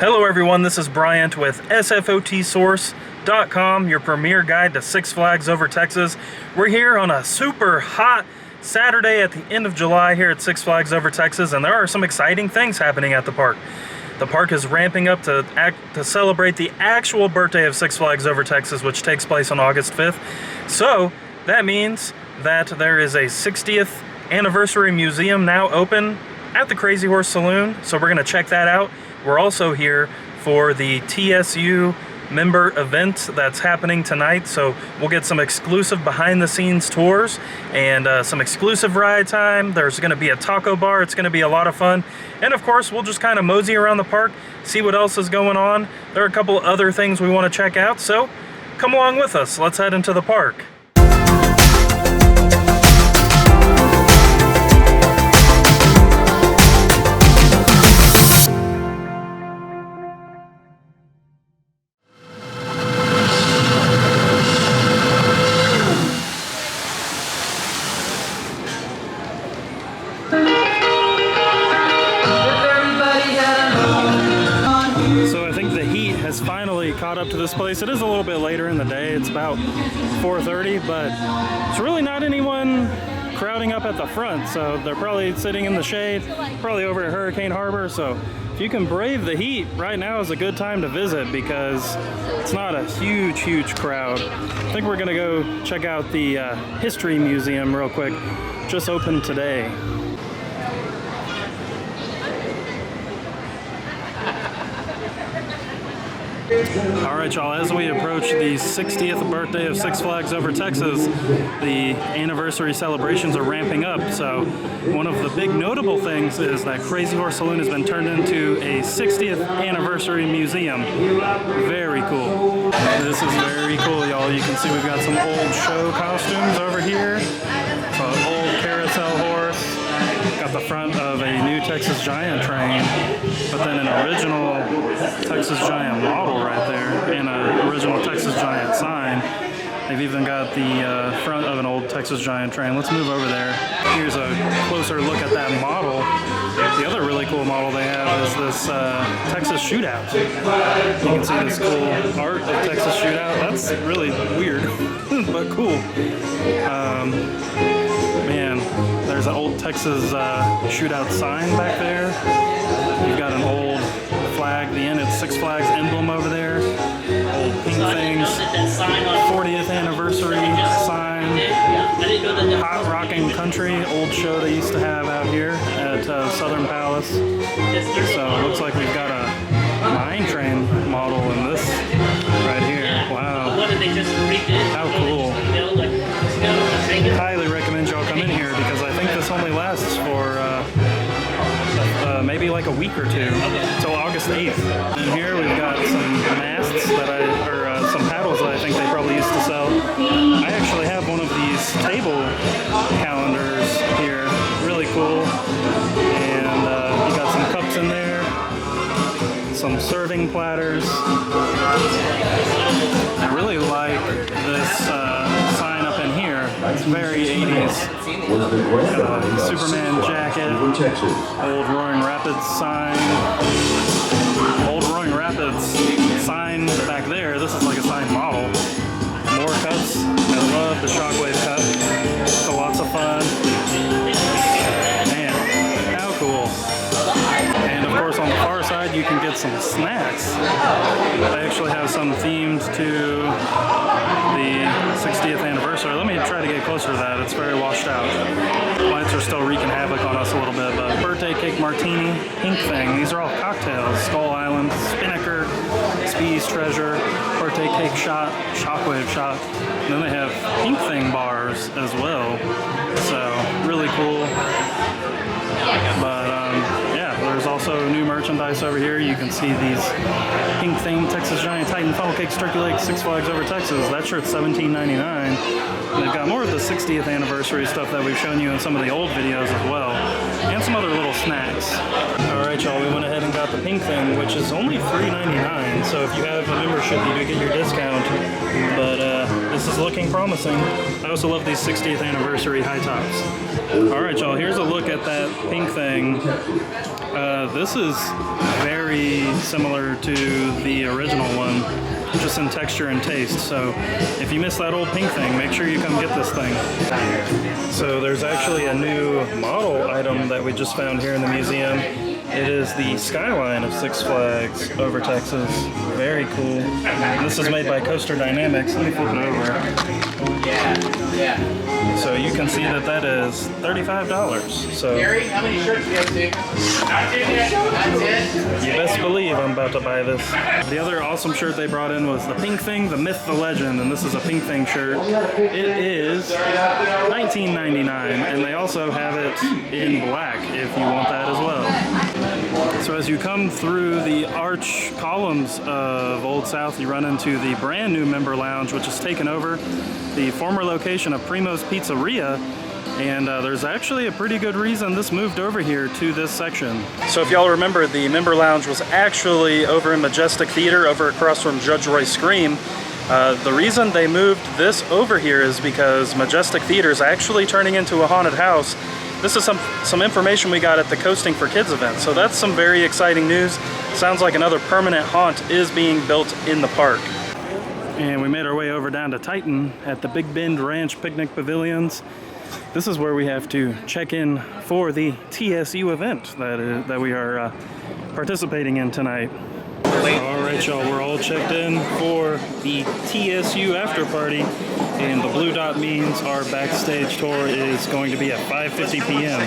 Hello everyone, this is Bryant with SFOTsource.com, your premier guide to Six Flags over Texas. We're here on a super hot Saturday at the end of July here at Six Flags over Texas, and there are some exciting things happening at the park. The park is ramping up to celebrate the actual birthday of Six Flags over Texas, which takes place on August 5th. So that means that there is a 60th anniversary museum now open at the Crazy Horse Saloon, so we're going to check that out. We're also here for the TSU member event that's happening tonight, so we'll get some exclusive behind-the-scenes tours and some exclusive ride time. There's going to be a taco bar. It's going to be a lot of fun, and of course we'll just kind of mosey around the park, see what else is going on. There are a couple other things we want to check out, so come along with us. Let's head into the park. Finally caught up to this place. It is a little bit later in the day. It's about 4:30, but it's really not anyone crowding up at the front, so they're probably sitting in the shade, probably over at Hurricane Harbor. So if you can brave the heat, right now is a good time to visit because it's not a huge crowd. I think we're gonna go check out the History Museum real quick. Just opened today. Alright y'all, as we approach the 60th birthday of Six Flags over Texas, the anniversary celebrations are ramping up. So one of the big notable things is that Crazy Horse Saloon has been turned into a 60th anniversary museum. Very cool. This is very cool, y'all. You can see we've got some old show costumes over here. So an old carousel horse. Got the front of a new Texas Giant train, but then an original Texas Giant model right there, and an original Texas Giant sign. They've even got the front of an old Texas Giant train. Let's move over there. Here's a closer look at that model. The other really cool model they have is this Texas Shootout. You can see this cool art of Texas Shootout. That's really weird, but cool. Man, there's an old Texas Shootout sign back there. You've got an old flag, the end, it's Six Flags emblem over there. Old pink things. 40th anniversary sign. Hot Rockin' Country, old show they used to have out here at Southern Palace. So it looks like we've got a mine train model in this right here. Wow. How cool. Highly recommend y'all come in here because I think this only lasts for maybe like a week or two, till August 8th. And here we've got some masts that some paddles that I think they probably used to sell. I actually have one of these table calendars here, really cool. And you got some cups in there, some serving platters. I really like this sign up in here. It's very 80s. Got a Superman jacket, old Roaring Rapids sign. Old Roaring Rapids sign back there. This is like a signed model. More cups. I love the Shockwave cup. So lots of fun. Man, how cool. And of course on the far side you can get some snacks. They actually have some themed to the 60th anniversary. Let me try to get closer to that. It's very washed out. Lights are still wreaking havoc on us a little bit, but birthday cake martini, pink thing. These are all cocktails. Skull Island, Spinnaker, Spee's Treasure, birthday cake shot, Shockwave shot. And then they have pink thing bars as well. So really cool. But yeah, there's also new merchandise over here. You can see these pink thing Texas Giant Titan Funnel Cakes Turkey Lake Six Flags over Texas. That shirt's $17.99. And they've got more of the 60th anniversary stuff that we've shown you in some of the old videos as well, and some other little snacks. Alright y'all, we went ahead and got the pink thing, which is only $3.99, so if you have a membership you do get your discount, but this is looking promising. I also love these 60th anniversary high tops. Alright y'all, here's a look at that pink thing. This is very similar to the original one, just in texture and taste. So if you miss that old pink thing, make sure you come get this thing. So there's actually a new model item that we just found here in the museum. It is the Skyline of Six Flags over Texas. Very cool. And this is made by Coaster Dynamics. Let me flip it over. So you can see that that is $35. So Gary, how many shirts do you have, Steve? you best believe I'm about to buy this. The other awesome shirt they brought in was the Pink Thing, the Myth, the Legend, and this is a Pink Thing shirt. It is $19.99, and they also have it in black if you want that as well. So as you come through the arch columns of Old South, you run into the brand new member lounge, which is taken over the former location of Primo's Pizzeria, and there's actually a pretty good reason this moved over here to this section. So if y'all remember, the member lounge was actually over in Majestic Theater, over across from Judge Roy Scream. The reason they moved this over here is because Majestic Theater is actually turning into a haunted house. This is some information we got at the Coasting for Kids event, so that's some very exciting news. Sounds like another permanent haunt is being built in the park. And we made our way over down to Titan at the Big Bend Ranch Picnic Pavilions. This is where we have to check in for the TSU event that we are participating in tonight. Alright y'all, we're all checked in for the TSU after party, and the blue dot means our backstage tour is going to be at 5:50 p.m.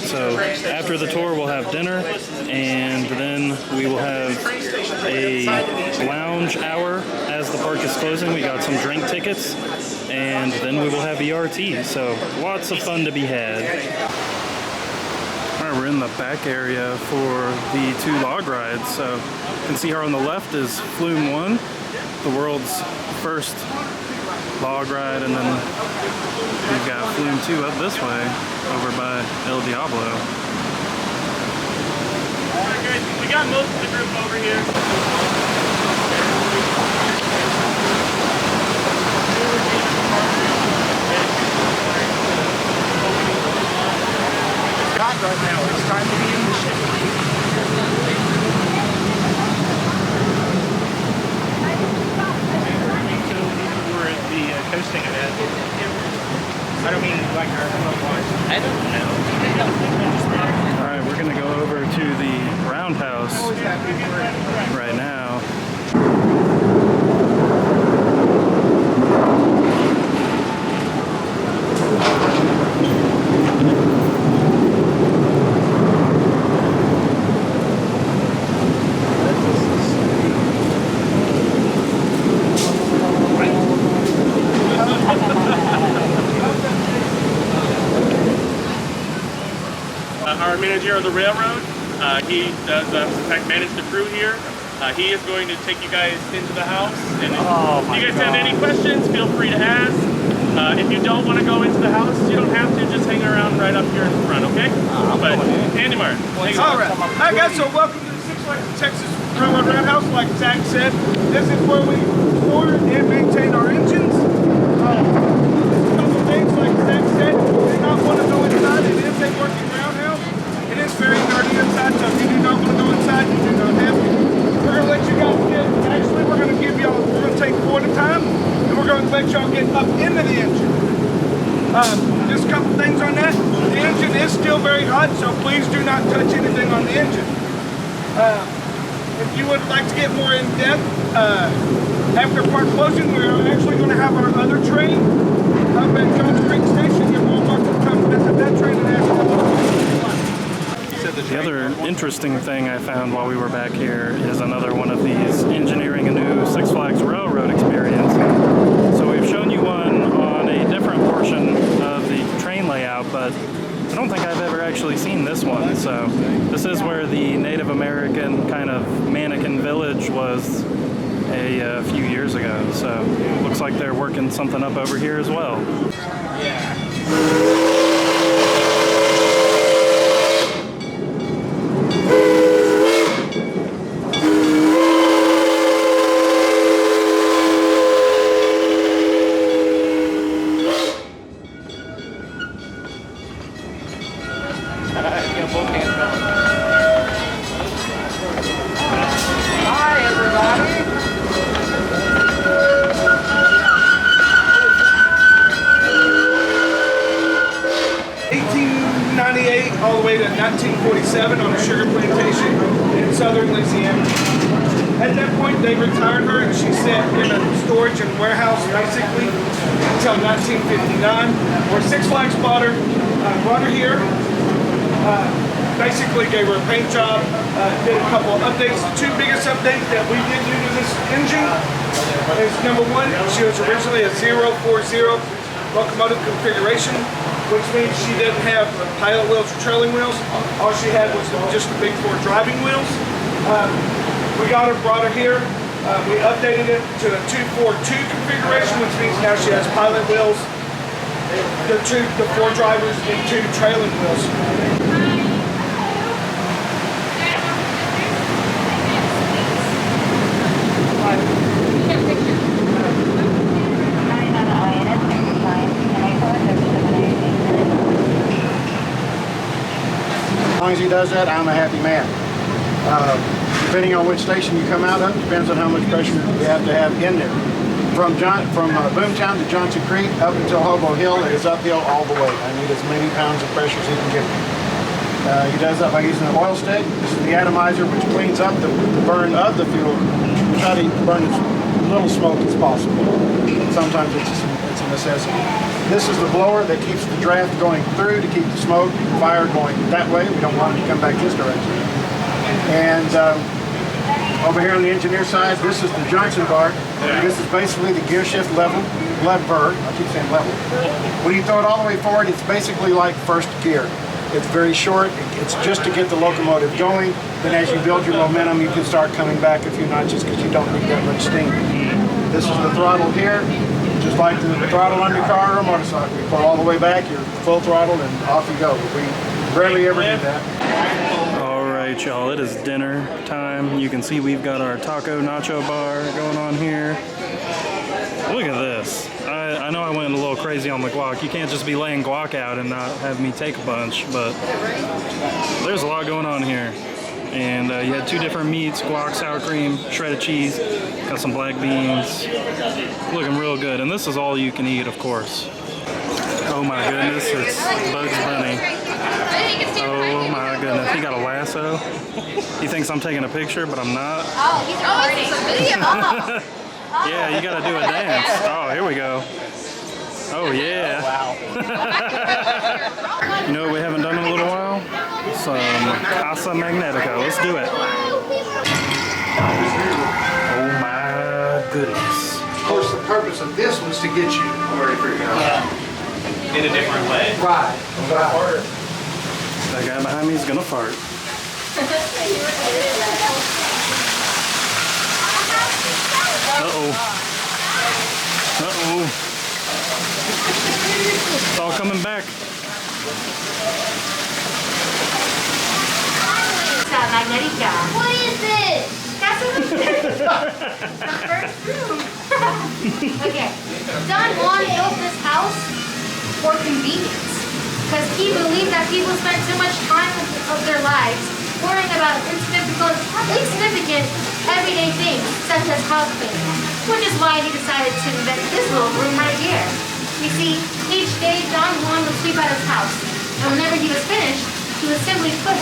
So after the tour we'll have dinner, and then we will have a lounge hour as the park is closing. We got some drink tickets, and then we will have ERT, so lots of fun to be had. Alright, we're in the back area for the two log rides. So you can see here on the left is Flume 1, the world's first log ride, and then we've got Flume 2 up this way over by El Diablo. Alright guys, we got most of the group over here. Right now, it's time to be in the ship. We're at the coasting event. I don't mean like our I don't know. Alright, we're gonna go over to the Roundhouse right now. Our manager of the railroad, he does in fact manage the crew here. He is going to take you guys into the house, and if you guys have any questions, feel free to ask. If you don't want to go into the house, you don't have to. Just hang around right up here in the front, okay? But Andy Martin, thanks. All right. Hi guys, so welcome to the Six Flags Texas Railroad Roundhouse. Like Zach said, this is where we store and maintain our engines. A couple things, like Zach said, you do not want to go inside. It is a working roundhouse. It is very dirty inside, so if you do not want to go inside, you do not have to. We're going to let you guys get, actually we're going to give y'all, we're going to take 4 at a time, and we're going to let y'all get up into the engine. Just a couple things on that. The engine is still very hot, so please do not touch anything on the engine. If you would like to get more in depth, after park closing, we're actually going to have our other train up at Coach Creek Station. You're more welcome to come visit that train and ask them. The other interesting thing I found while we were back here is another one of these engineering a new Six Flags Railroad experience. So we've shown you one on a different portion of the train layout, but I don't think I've ever actually seen this one. So this is where the Native American kind of mannequin village was, a few years ago. So looks like they're working something up over here as well. Hi, everybody. 1898 all the way to 1947 on a sugar plantation in southern Louisiana. At that point, they retired her and she sat in a storage and warehouse basically until 1959, where Six Flags brought her here. Basically gave her a paint job, did a couple of updates. The two biggest updates that we did do to this engine is number one, she was originally a 040 locomotive configuration, which means she didn't have pilot wheels or trailing wheels. All she had was just the big four driving wheels. We brought her here. We updated it to a 242 configuration, which means now she has pilot wheels, the four drivers, and two trailing wheels. As long as he does that, I'm a happy man. Depending on which station you come out of, depends on how much pressure you have to have in there. From Boomtown to Johnson Creek up until Hobo Hill, it is uphill all the way. I need as many pounds of pressure as he can give me. He does that by using an oil stick. This is the atomizer, which cleans up the burn of the fuel. We try to burn as little smoke as possible. Sometimes it's a necessity. This is the blower that keeps the draft going through to keep the smoke and fire going that way. We don't want it to come back this direction. And over here on the engineer side, this is the Johnson bar. This is basically the gear shift lever. I keep saying level. When you throw it all the way forward, it's basically like first gear. It's very short. It's just to get the locomotive going. Then as you build your momentum, you can start coming back a few notches because you don't need that much steam. This is the throttle here. Just like the throttle on your car or a motorcycle. You pull all the way back, you're full throttle, and off you go. We rarely ever do that. All right, y'all, it is dinner time. You can see we've got our taco nacho bar going on here. Look at this. I know I went a little crazy on the guac. You can't just be laying guac out and not have me take a bunch, but there's a lot going on here. And you had two different meats, guac, sour cream, shredded cheese, got some black beans. Looking real good. And this is all you can eat, of course. Oh my goodness, it's Bugs Bunny. Oh my goodness, he got a lasso. He thinks I'm taking a picture, but I'm not. Oh, he's recording. It's a video. Yeah, you gotta do a dance. Oh, here we go. Oh yeah. You know what we haven't done in a little while? Some Casa Magnetica. Let's do it. Oh my goodness. Of course, the purpose of this was to get you ready for your house. In a different way. Right. That guy behind me is gonna fart. Uh-oh. Uh-oh. It's all coming back. Magnetica. What is this? That's what the first room. Okay. Don Juan built this house for convenience because he believed that people spent too much time of their lives worrying about insignificant everyday things such as house cleaning, which is why he decided to invent this little room right here. You see, each day Don Juan would sweep out his house, and whenever he was finished, he would simply put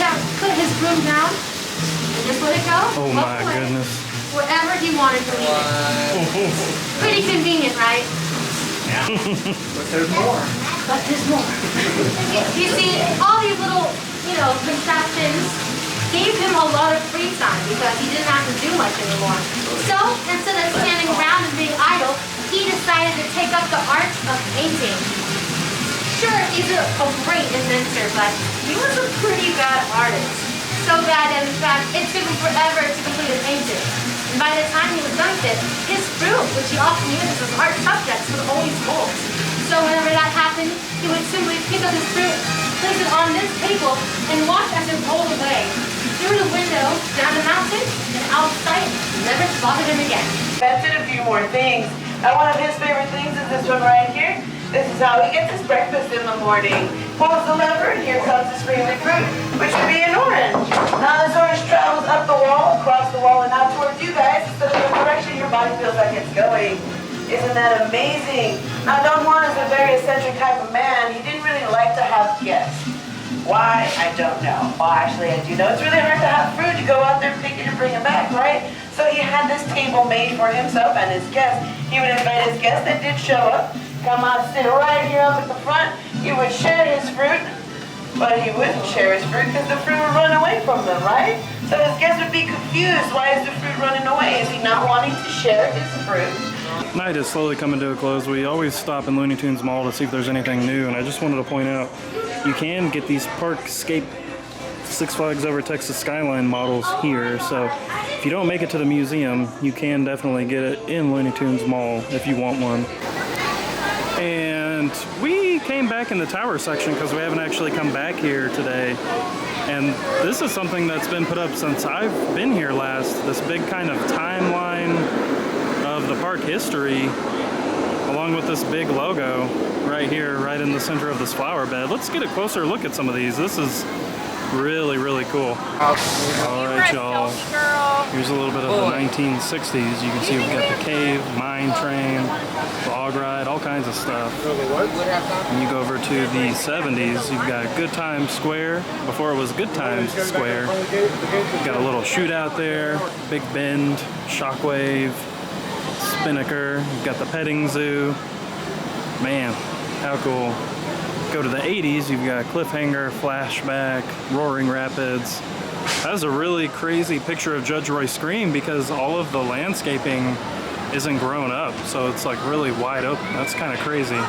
his broom down and just let it go. Oh my goodness. Wherever he wanted to leave it. Pretty convenient, right? Yeah. But there's more. But there's more. You see, all these little, contraptions gave him a lot of free time because he didn't have to do much anymore. So, instead of standing around and being idle, he decided to take up the art of painting. Sure, he's a great inventor, but he was a pretty bad artist. So bad that, in fact, it took him forever to complete a painting. And by the time he was done it, his fruit, which he often uses as art subjects, would always mold. So whenever that happened, he would simply pick up his fruit, place it on this table, and watch as it rolled away through the window, down the mountain, and out of sight. Never spotted him again. Invented a few more things. And one of his favorite things is this one right here. This is how he gets his breakfast in the morning. Pulls the lever, and here comes his favorite fruit, which would be an orange. Now this orange travels up the wall, across the wall, and out towards you guys. Instead of the direction your body feels like it's going. Isn't that amazing? Now Don Juan is a very eccentric type of man. He didn't really like to have guests. Why? I don't know. Well, actually, I do know. It's really hard to have fruit to go out there, pick it, and bring it back, right? So he had this table made for himself and his guests. He would invite his guests that did show up, come out, sit right here up at the front. He would share his fruit, but he wouldn't share his fruit because the fruit would run away from them, right? So his guests would be confused. Why is the fruit running away? Is he not wanting to share his fruit? Night is slowly coming to a close. We always stop in Looney Tunes Mall to see if there's anything new, and I just wanted to point out you can get these Parkscape Six Flags Over Texas Skyline models here, so if you don't make it to the museum, you can definitely get it in Looney Tunes Mall if you want one. And we came back in the tower section because we haven't actually come back here today, and this is something that's been put up since I've been here last, this big kind of timeline of the park history, along with this big logo right here, right in the center of this flower bed. Let's get a closer look at some of these. This is really, really cool. All right, y'all. Here's a little bit of the 1960s. You can see we've got the cave, mine train, log ride, all kinds of stuff. And you go over to the 70s, you've got Good Times Square. Before it was Good Times Square. You've got a little shootout there, Big Bend, Shockwave, Spinnaker. You've got the petting zoo. Man, how cool. Go to the 80s, you've got Cliffhanger, Flashback, Roaring Rapids. That's a really crazy picture of Judge Roy Scream because all of the landscaping isn't grown up, so it's like really wide open. That's kind of crazy.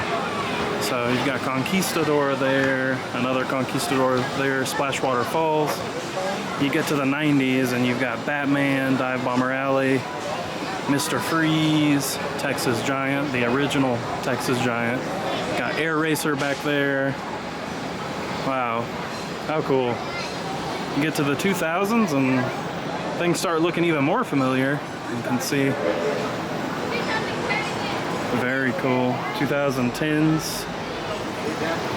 So you've got Conquistador there, another Conquistador there, Splashwater Falls. You get to the 90s and you've got Batman, Dive Bomber Alley, Mr. Freeze, Texas Giant, the original Texas Giant. Got Air Racer back there. Wow, how cool. You get to the 2000s and things start looking even more familiar. You can see. Very cool. 2010s.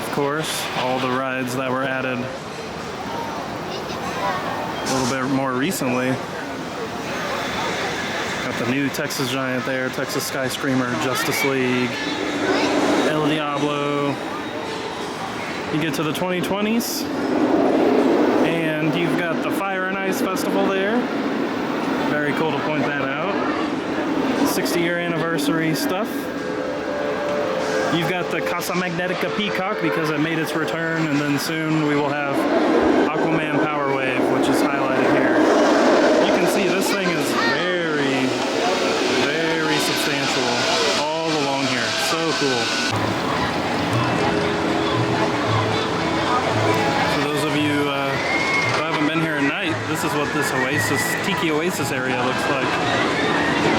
Of course, all the rides that were added a little bit more recently. Got the new Texas Giant there, Texas Sky Screamer, Justice League, El Diablo. You get to the 2020s, and you've got the Fire and Ice Festival there. Very cool to point that out. 60-year anniversary stuff. You've got the Casa Magnetica Peacock because it made its return, and then soon we will have Aquaman Power Wave, which is highlighted here. You can see this thing is very, very substantial all along here. So cool. For those of you who haven't been here at night, this is what this Tiki Oasis area looks like.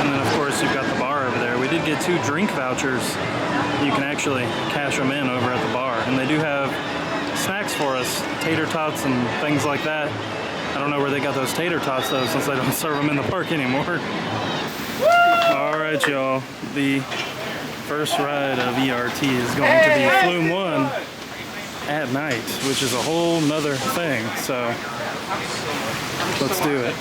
And then of course you've got the bar over there. We did get 2 drink vouchers. You can actually cash them in over at the bar. And they do have snacks for us, tater tots and things like that. I don't know where they got those tater tots though, since they don't serve them in the park anymore. All right, y'all. The first ride of ERT is going to be Flume 1 at night, which is a whole nother thing. So let's do it.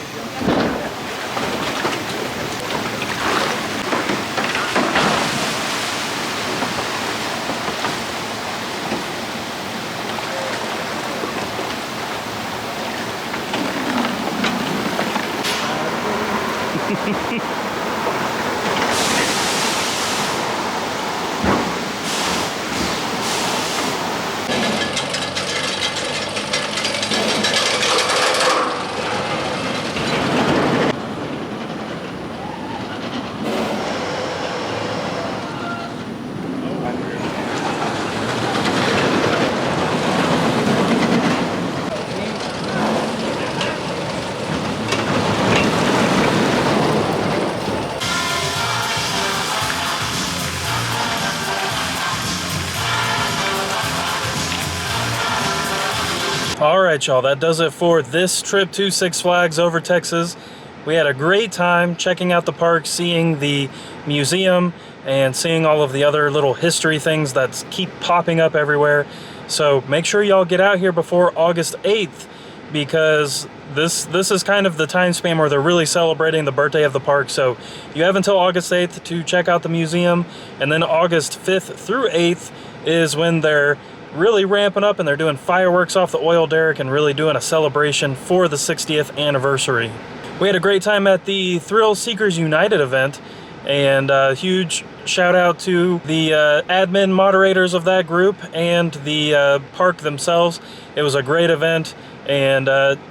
Alright y'all, that does it for this trip to Six Flags Over Texas. We had a great time checking out the park, seeing the museum, and seeing all of the other little history things that keep popping up everywhere. So make sure y'all get out here before August 8th, because this is kind of the time span where they're really celebrating the birthday of the park. So you have until August 8th to check out the museum, and then August 5th through 8th is when they're really ramping up and they're doing fireworks off the oil derrick and really doing a celebration for the 60th anniversary. We had a great time at the Thrill Seekers United event, and a huge shout out to the admin moderators of that group and the park themselves. It was a great event, and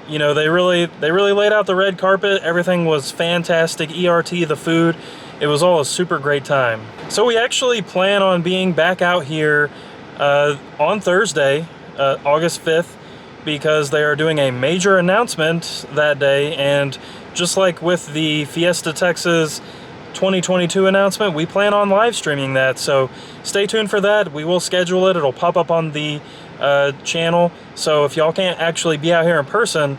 you know, they really laid out the red carpet. Everything was fantastic. ERT, the food, it was all a super great time. So we actually plan on being back out here on Thursday, August 5th, because they are doing a major announcement that day. And just like with the Fiesta Texas 2022 announcement, we plan on live streaming that, so stay tuned for that. We will schedule it. It'll pop up on the channel, so if y'all can't actually be out here in person,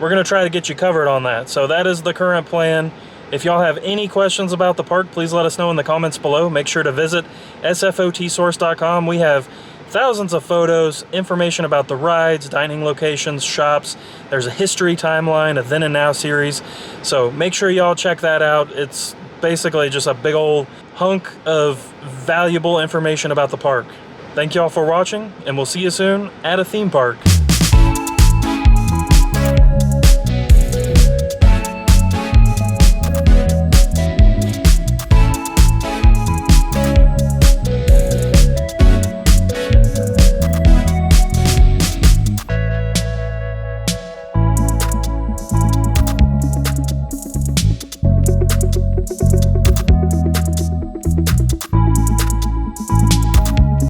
we're going to try to get you covered on that. So that is the current plan. If y'all have any questions about the park, please let us know in the comments below. Make sure to visit sfotsource.com. We have thousands of photos, information about the rides, dining locations, shops. There's a history timeline, a then and now series. So make sure y'all check that out. It's basically just a big old hunk of valuable information about the park. Thank y'all for watching, and we'll see you soon at a theme park.